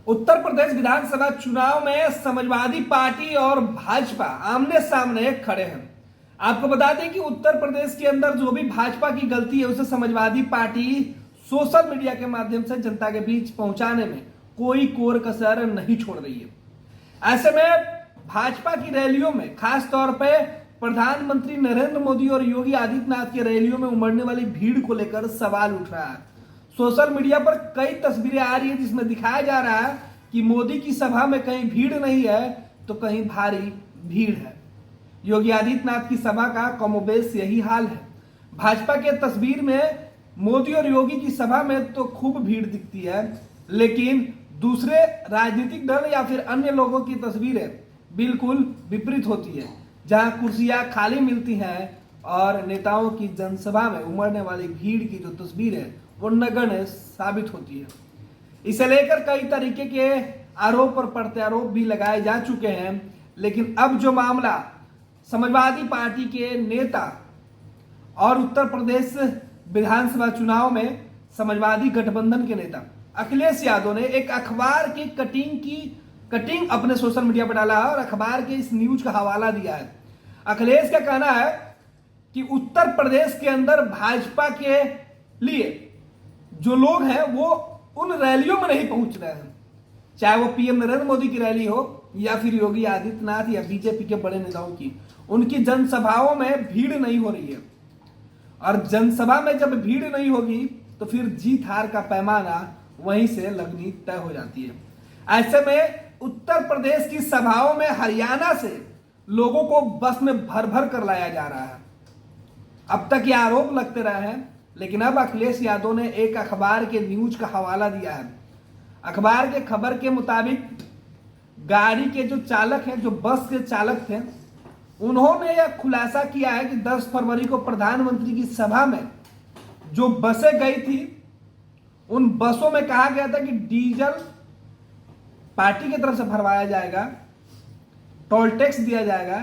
उत्तर प्रदेश विधानसभा चुनाव में समाजवादी पार्टी और भाजपा आमने सामने खड़े हैं। आपको बता दें कि उत्तर प्रदेश के अंदर जो भी भाजपा की गलती है उसे समाजवादी पार्टी सोशल मीडिया के माध्यम से जनता के बीच पहुंचाने में कोई कोर कसर नहीं छोड़ रही है। ऐसे में भाजपा की रैलियों में खास तौर पे प्रधानमंत्री नरेंद्र मोदी और योगी आदित्यनाथ की रैलियों में उमड़ने वाली भीड़ को लेकर सवाल उठ रहा है। सोशल मीडिया पर कई तस्वीरें आ रही है जिसमें दिखाया जा रहा है कि मोदी की सभा में कहीं भीड़ नहीं है तो कहीं भारी भीड़ है। योगी आदित्यनाथ की सभा का कमोबेश यही हाल है। भाजपा के तस्वीर में मोदी और योगी की सभा में तो खूब भीड़ दिखती है, लेकिन दूसरे राजनीतिक दल या फिर अन्य लोगों की तस्वीरें बिल्कुल विपरीत होती है, जहां कुर्सियां खाली मिलती हैं और नेताओं की जनसभा में उमड़ने वाली भीड़ की जो तस्वीर है वो नगण्य साबित होती है। इसे लेकर कई तरीके के आरोप और प्रत्यारोप भी लगाए जा चुके हैं, लेकिन अब जो मामला समाजवादी पार्टी के नेता और उत्तर प्रदेश विधानसभा चुनाव में समाजवादी गठबंधन के नेता अखिलेश यादव ने एक अखबार की कटिंग अपने सोशल मीडिया पर डाला है और अखबार के इस न्यूज का हवाला दिया है। अखिलेश का कहना है कि उत्तर प्रदेश के अंदर भाजपा के लिए जो लोग हैं वो उन रैलियों में नहीं पहुंच रहे हैं, चाहे वो पीएम नरेंद्र मोदी की रैली हो या फिर योगी आदित्यनाथ या बीजेपी के बड़े नेताओं की। उनकी जनसभाओं में भीड़ नहीं हो रही है, और जनसभा में जब भीड़ नहीं होगी तो फिर जीत हार का पैमाना वहीं से लगनी तय हो जाती है। ऐसे में उत्तर प्रदेश की सभाओं में हरियाणा से लोगों को बस में भर भर कर लाया जा रहा है। अब तक ये आरोप लगते रहे हैं, लेकिन अब अखिलेश यादव ने एक अखबार के न्यूज का हवाला दिया है। अखबार के खबर के मुताबिक गाड़ी के जो चालक हैं, जो बस के चालक थे, उन्होंने यह खुलासा किया है कि 10 फरवरी को प्रधानमंत्री की सभा में जो बसें गई थी उन बसों में कहा गया था कि डीजल पार्टी की तरफ से भरवाया जाएगा, टोल टैक्स दिया जाएगा,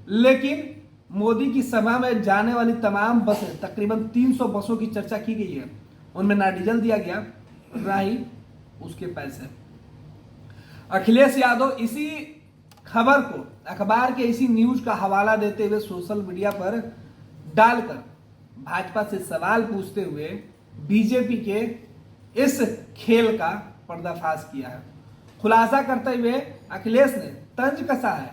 लेकिन मोदी की सभा में जाने वाली तमाम बसें, तकरीबन 300 बसों की चर्चा की गई है, उनमें ना डीजल दिया गया ना ही उसके पैसे। अखिलेश यादव इसी खबर को अखबार के इसी न्यूज का हवाला देते हुए सोशल मीडिया पर डालकर भाजपा से सवाल पूछते हुए बीजेपी के इस खेल का पर्दाफाश किया है। खुलासा करते हुए अखिलेश ने तंज कसा है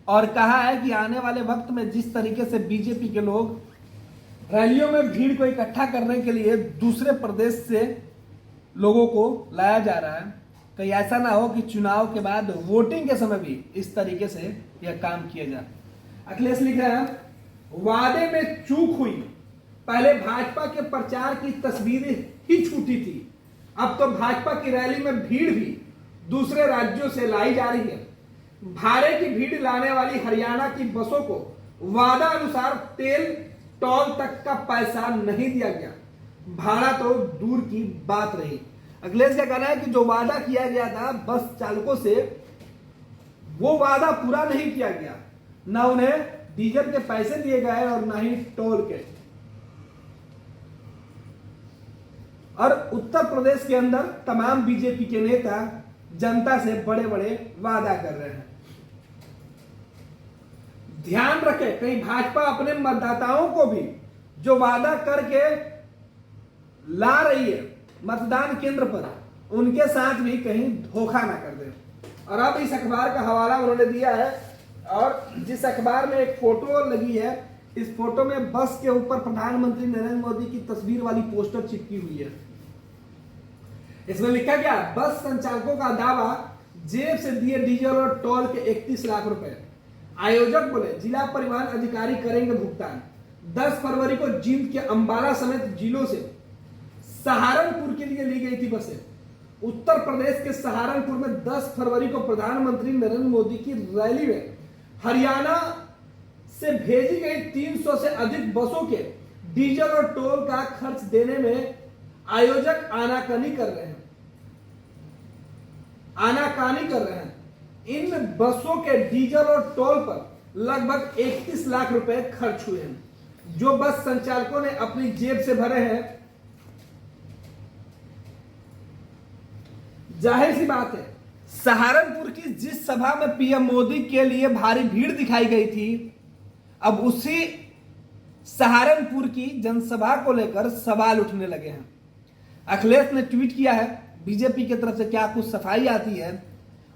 और कहा है कि आने वाले वक्त में जिस तरीके से बीजेपी के लोग रैलियों में भीड़ को इकट्ठा करने के लिए दूसरे प्रदेश से लोगों को लाया जा रहा है, कहीं ऐसा ना हो कि चुनाव के बाद वोटिंग के समय भी इस तरीके से यह काम किया जाए। अखिलेश लिख रहे हैं, वादे में चूक हुई, पहले भाजपा के प्रचार की तस्वीरें ही छूटी थी, अब तो भाजपा की रैली में भीड़ भी दूसरे राज्यों से लाई जा रही है। भाड़े की भीड़ लाने वाली हरियाणा की बसों को वादा अनुसार तेल टोल तक का पैसा नहीं दिया गया, भाड़ा तो दूर की बात रही। अखिलेश का कहना है कि जो वादा किया गया था बस चालकों से, वो वादा पूरा नहीं किया गया, ना उन्हें डीजल के पैसे दिए गए और ना ही टोल के। और उत्तर प्रदेश के अंदर तमाम बीजेपी के नेता जनता से बड़े बड़े वादा कर रहे हैं। ध्यान रखें, कहीं भाजपा अपने मतदाताओं को भी जो वादा करके ला रही है मतदान केंद्र पर, उनके साथ भी कहीं धोखा ना कर दे। और अब इस अखबार का हवाला उन्होंने दिया है, और जिस अखबार में एक फोटो लगी है, इस फोटो में बस के ऊपर प्रधानमंत्री नरेंद्र मोदी की तस्वीर वाली पोस्टर चिपकी हुई है। इसमें लिखा गया, बस संचालकों का दावा, जेब से दिए डीजल और टोल के 31 लाख रुपए। आयोजक बोले जिला परिवहन अधिकारी करेंगे भुगतान। 10 फरवरी को जींद के अंबाला समेत जिलों से सहारनपुर के लिए ली गई थी बसें। उत्तर प्रदेश के सहारनपुर में 10 फरवरी को प्रधानमंत्री नरेंद्र मोदी की रैली में हरियाणा से भेजी गई 300 से अधिक बसों के डीजल और टोल का खर्च देने में आयोजक आनाकानी कर रहे हैं। इन बसों के डीजल और टोल पर लगभग 31 लाख रुपए खर्च हुए हैं, जो बस संचालकों ने अपनी जेब से भरे हैं। जाहिर सी बात है सहारनपुर की जिस सभा में पीएम मोदी के लिए भारी भीड़ दिखाई गई थी, अब उसी सहारनपुर की जनसभा को लेकर सवाल उठने लगे हैं। अखिलेश ने ट्वीट किया है, बीजेपी की तरफ से क्या कुछ सफाई आती है।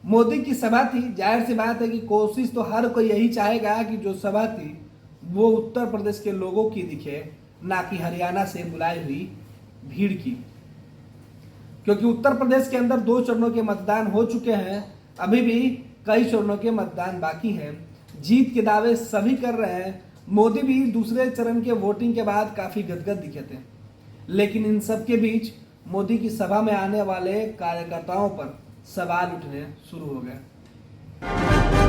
मोदी की सभा थी, जाहिर सी बात है कि कोशिश तो हर कोई यही चाहेगा कि जो सभा थी वो उत्तर प्रदेश के लोगों की दिखे, ना कि हरियाणा से बुलाई हुई भीड़ की, क्योंकि उत्तर प्रदेश के अंदर 2 चरणों के मतदान हो चुके हैं, अभी भी कई चरणों के मतदान बाकी हैं। जीत के दावे सभी कर रहे हैं। मोदी भी दूसरे चरण के वोटिंग के बाद काफी गदगद दिखे थे, लेकिन इन सब के बीच मोदी की सभा में आने वाले कार्यकर्ताओं पर सवाल उठने शुरू हो गए।